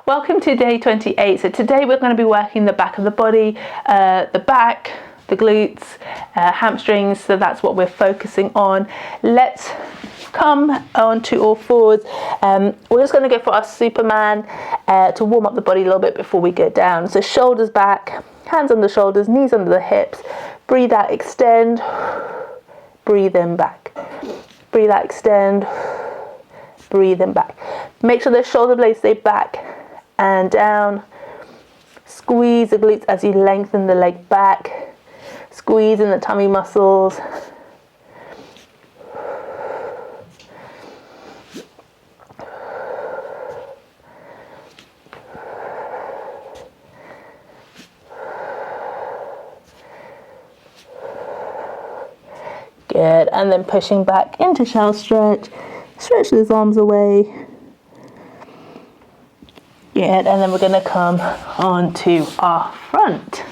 Welcome to day 28. So today we're going to be working the back of the body, the back, the glutes, hamstrings. So that's what we're focusing on. Let's come onto all fours. We're just going to go for our Superman to warm up the body a little bit before we go down. So shoulders back, hands on the shoulders, knees under the hips. Breathe out, extend. Breathe in back. Breathe out, extend. Breathe in back. Make sure the shoulder blades stay back and down. Squeeze the glutes as you lengthen the leg back. Squeeze in the tummy muscles. Good, and then pushing back into shell stretch. Stretch those arms away. Good, and then we're going to come onto our front.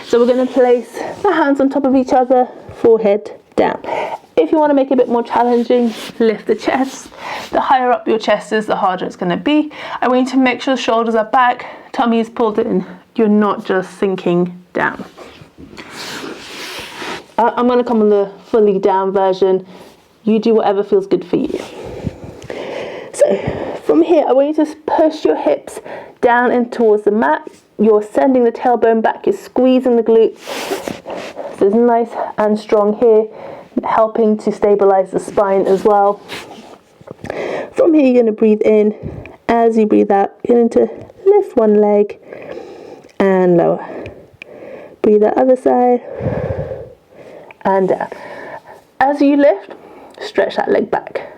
So we're going to place the hands on top of each other, forehead down. If you want to make it a bit more challenging, lift the chest. The higher up your chest is, the harder it's going to be. I want you to make sure the shoulders are back, tummy is pulled in. You're not just sinking down. I'm going to come on the fully down version. You do whatever feels good for you. So from here, I want you to push your hips down and towards the mat. You're sending the tailbone back. You're squeezing the glutes. So it's nice and strong here, helping to stabilize the spine as well. From here, you're going to breathe in. As you breathe out, you're going to lift one leg and lower. Breathe out other side and down. As you lift, stretch that leg back.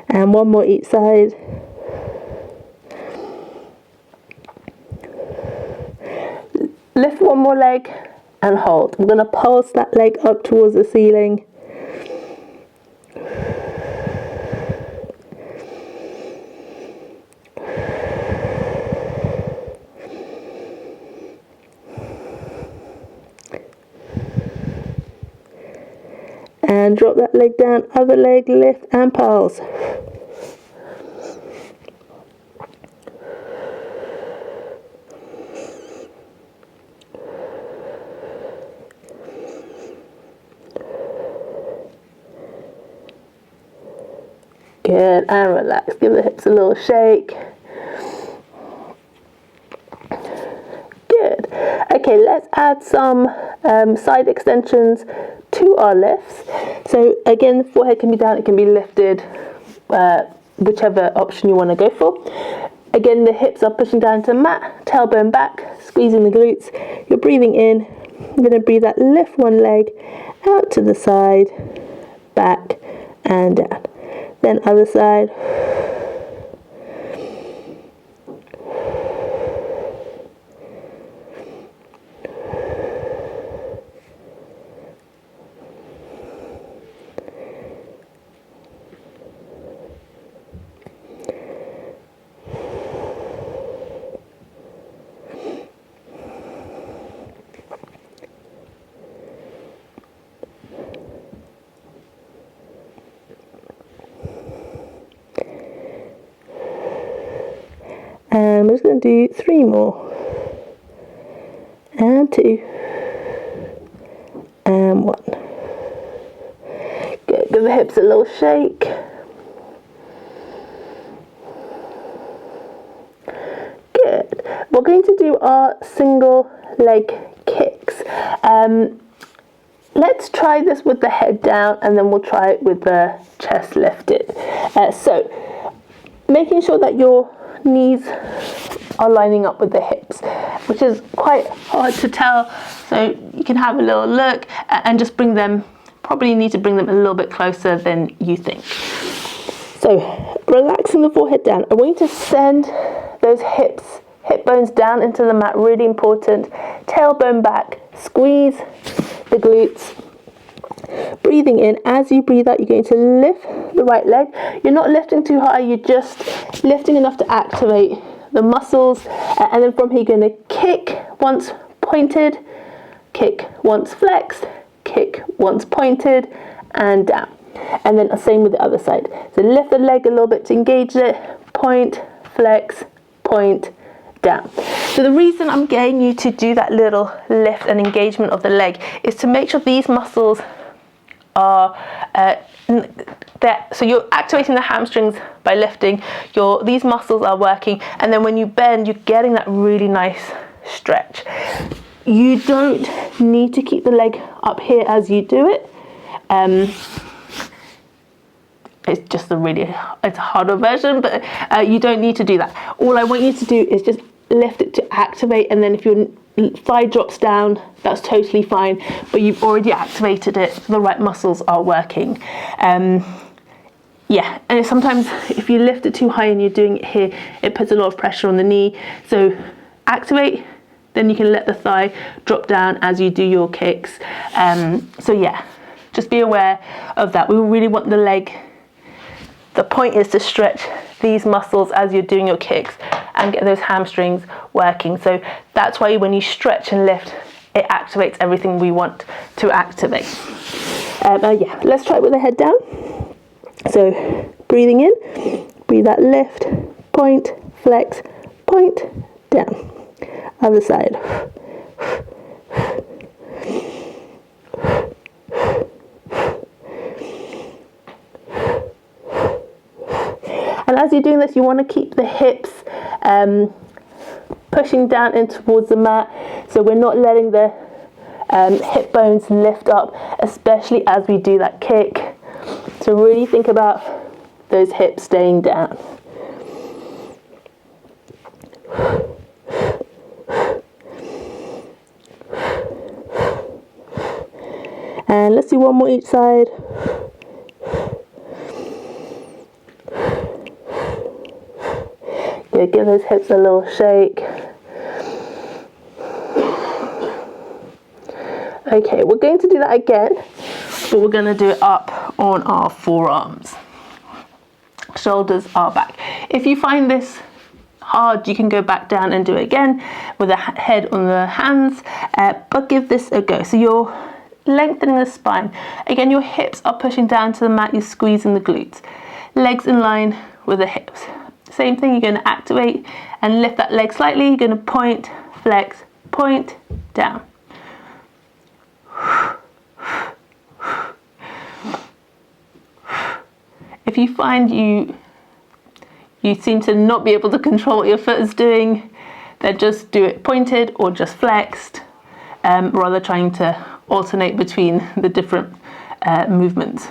And one more each side. Lift one more leg and hold. I'm going to pulse that leg up towards the ceiling. And drop that leg down, other leg, lift and pulse. Good, and relax. Give the hips a little shake. Good. Okay, let's add some side extensions to our lifts. So again, the forehead can be down, it can be lifted, whichever option you want to go for. Again, the hips are pushing down to the mat, tailbone back, squeezing the glutes. You're breathing in. I'm going to breathe out, lift one leg out to the side, back and down. Then other side. And we're just going to do 3 more. And 2. And 1. Good. Give the hips a little shake. Good. We're going to do our single leg kicks. Let's try this with the head down and then we'll try it with the chest lifted. So making sure that your knees are lining up with the hips, which is quite hard to tell, so you can have a little look and just bring them, probably need to bring them a little bit closer than you think. So relaxing the forehead down, I want you to send those hips hip bones down into the mat, really important. Tailbone back, squeeze the glutes. Breathing in, as you breathe out, you're going to lift the right leg. You're not lifting too high, you're just lifting enough to activate the muscles. And then from here, you're going to kick once pointed, kick once flexed, kick once pointed, and down. And then the same with the other side. So lift the leg a little bit to engage it, point, flex, point, down. So the reason I'm getting you to do that little lift and engagement of the leg is to make sure these muscles are there. So you're activating the hamstrings by lifting. These muscles are working, and then when you bend, you're getting that really nice stretch. You don't need to keep the leg up here as you do it. It's just it's a harder version, but you don't need to do that. All I want you to do is just lift it to activate, and then if your thigh drops down, that's totally fine, but you've already activated it, so the right muscles are working. Yeah, and sometimes if you lift it too high and you're doing it here, it puts a lot of pressure on the knee. So activate, then you can let the thigh drop down as you do your kicks. So yeah, just be aware of that. We really want the leg, the point is to stretch these muscles as you're doing your kicks and get those hamstrings working. So that's why when you stretch and lift, it activates everything we want to activate. Yeah, let's try it with the head down. So breathing in, breathe out, lift, point, flex, point, down. Other side. And as you're doing this, you want to keep the hips pushing down in towards the mat, so we're not letting the hip bones lift up, especially as we do that kick. So really think about those hips staying down. And let's do one more each side. Yeah, give those hips a little shake. Okay, we're going to do that again, but we're going to do it up on our forearms. Shoulders are back. If you find this hard, you can go back down and do it again with the head on the hands, but give this a go. So you're lengthening the spine. Again, your hips are pushing down to the mat, you're squeezing the glutes. Legs in line with the hips. Same thing, you're going to activate and lift that leg slightly. You're going to point, flex, point, down. If you find you seem to not be able to control what your foot is doing, then just do it pointed or just flexed, rather trying to alternate between the different movements.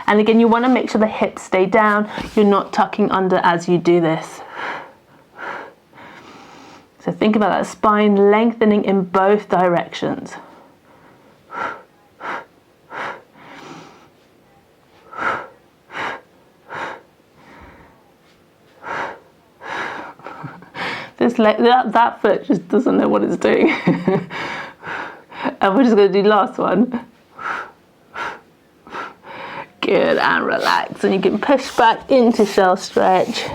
And again, you want to make sure the hips stay down. You're not tucking under as you do this. So think about that spine lengthening in both directions. That foot just doesn't know what it's doing. And we're just going to do last one. Good, and relax. And you can push back into shell stretch.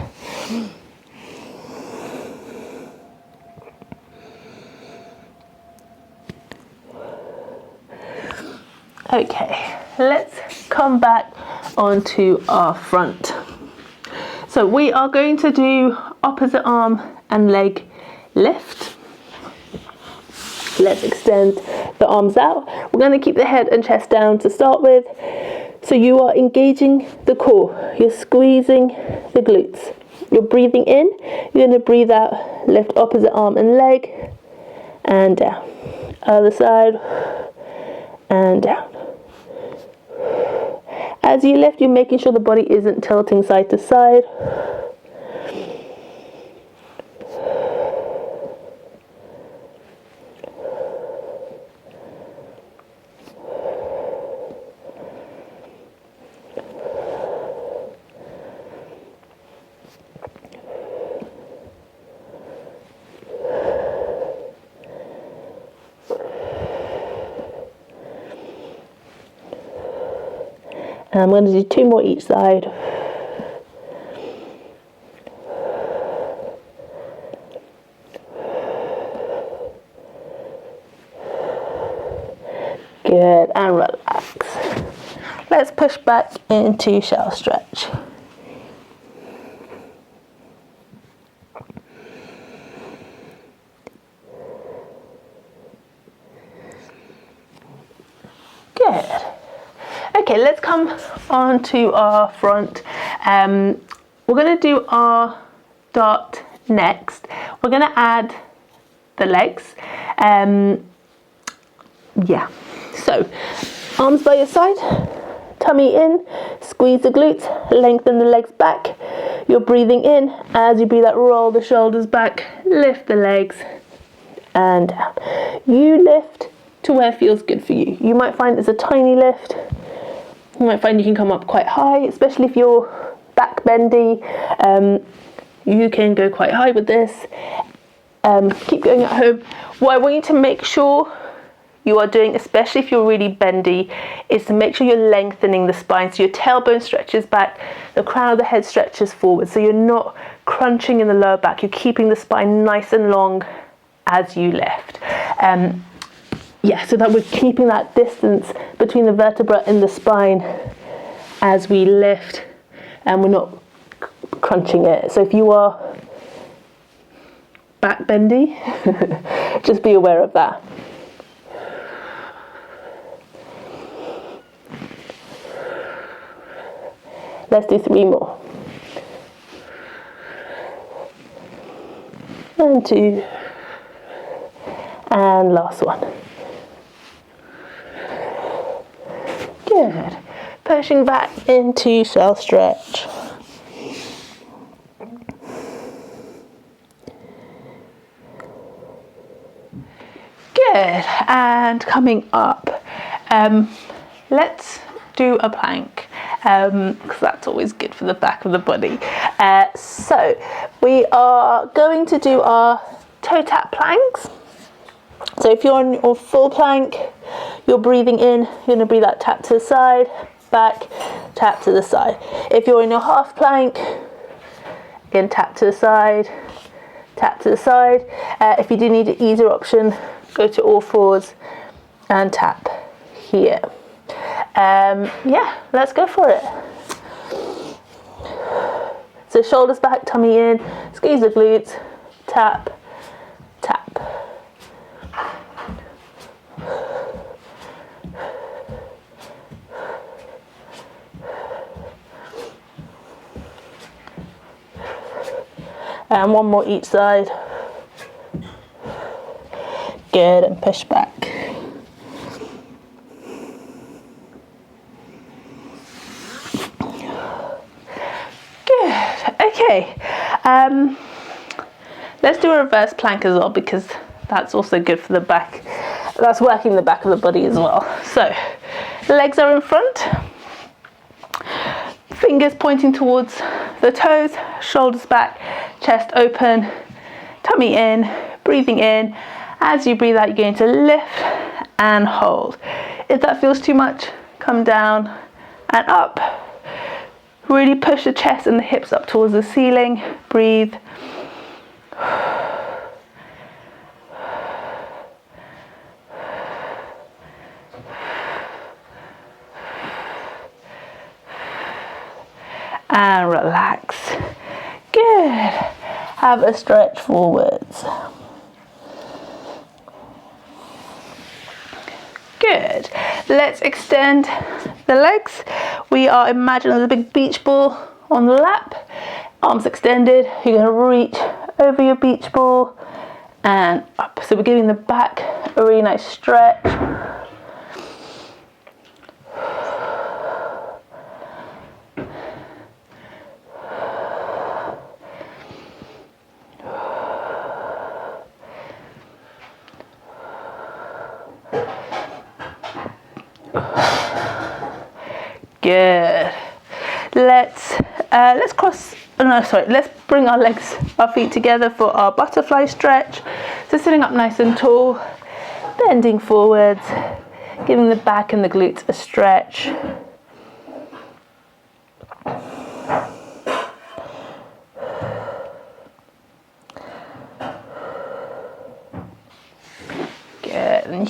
Okay, let's come back onto our front. So we are going to do opposite arm and leg lift. Let's extend the arms out. We're going to keep the head and chest down to start with. So you are engaging the core. You're squeezing the glutes. You're breathing in. You're going to breathe out. Lift opposite arm and leg. And down. Other side. And down. As you lift, you're making sure the body isn't tilting side to side. And I'm going to do 2 more each side. Good, and relax. Let's push back into shell stretch. Good. Okay, let's come on to our front. We're going to do our dart next. We're going to add the legs. Yeah. So, arms by your side, tummy in, squeeze the glutes, lengthen the legs back. You're breathing in. As you breathe out, roll the shoulders back, lift the legs, and down. You lift to where feels good for you. You might find it's a tiny lift. You might find you can come up quite high, especially if you're back bendy. You can go quite high with this. Keep going at home. What I want you to make sure you are doing, especially if you're really bendy, is to make sure you're lengthening the spine. So your tailbone stretches back, the crown of the head stretches forward. So you're not crunching in the lower back. You're keeping the spine nice and long as you lift. Yeah, so that we're keeping that distance between the vertebra and the spine as we lift, and we're not crunching it. So if you are back bendy, just be aware of that. Let's do 3 more. And 2. And last one. Good. Pushing back into shell stretch. Good. And coming up, let's do a plank, because that's always good for the back of the body. So we are going to do our toe tap planks. So if you're on your full plank, you're breathing in, you're going to breathe out, tap to the side, back, tap to the side. If you're in your half plank, again, tap to the side, tap to the side. If you do need an easier option, go to all fours and tap here. Yeah, let's go for it. So shoulders back, tummy in, squeeze the glutes, tap, tap. And 1 more each side. Good, and push back. Good, okay. Let's do a reverse plank as well, because that's also good for the back. That's working the back of the body as well. So, legs are in front. Fingers pointing towards the toes, shoulders back, chest open, tummy in, breathing in. As you breathe out, you're going to lift and hold. If that feels too much, come down and up. Really push the chest and the hips up towards the ceiling. Breathe. And relax. Good. Have a stretch forwards. Good. Let's extend the legs. We are imagining there's a big beach ball on the lap. Arms extended. You're going to reach over your beach ball and up. So we're giving the back a really nice stretch. Good. Let's bring our feet together for our butterfly stretch. So sitting up nice and tall, bending forwards, giving the back and the glutes a stretch.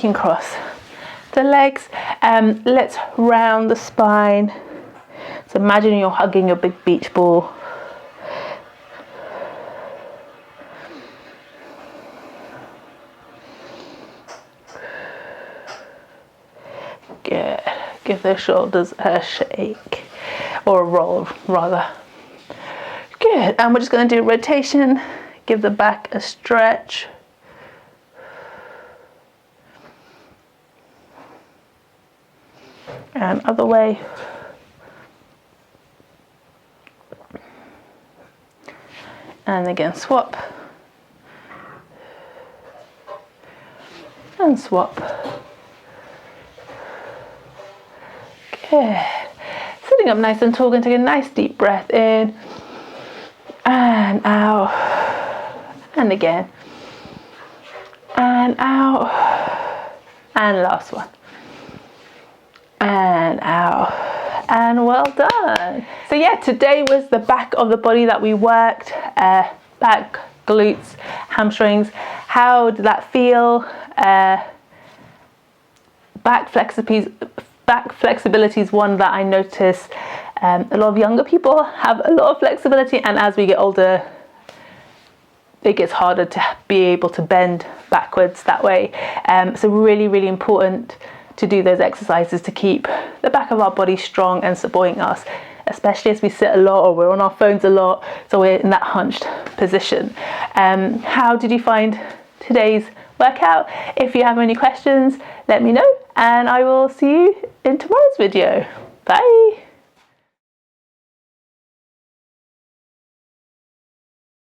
you can cross the legs. Let's round the spine. So imagine you're hugging your big beach ball. Good. Give the shoulders a shake, or a roll rather. Good. And we're just going to do a rotation. Give the back a stretch. And other way. And again, swap. And swap. Good. Sitting up nice and tall, going to take a nice deep breath in. And out. And again. And out. And last one. And out. And well done. So yeah, today was the back of the body that we worked. Back, glutes, hamstrings. How did that feel? Back flexibility is one that I notice a lot of younger people have a lot of flexibility, and as we get older it gets harder to be able to bend backwards that way. So really, really important to do those exercises to keep the back of our body strong and supporting us, especially as we sit a lot or we're on our phones a lot, so we're in that hunched position. How did you find today's workout? If you have any questions, let me know, and I will see you in tomorrow's video. Bye.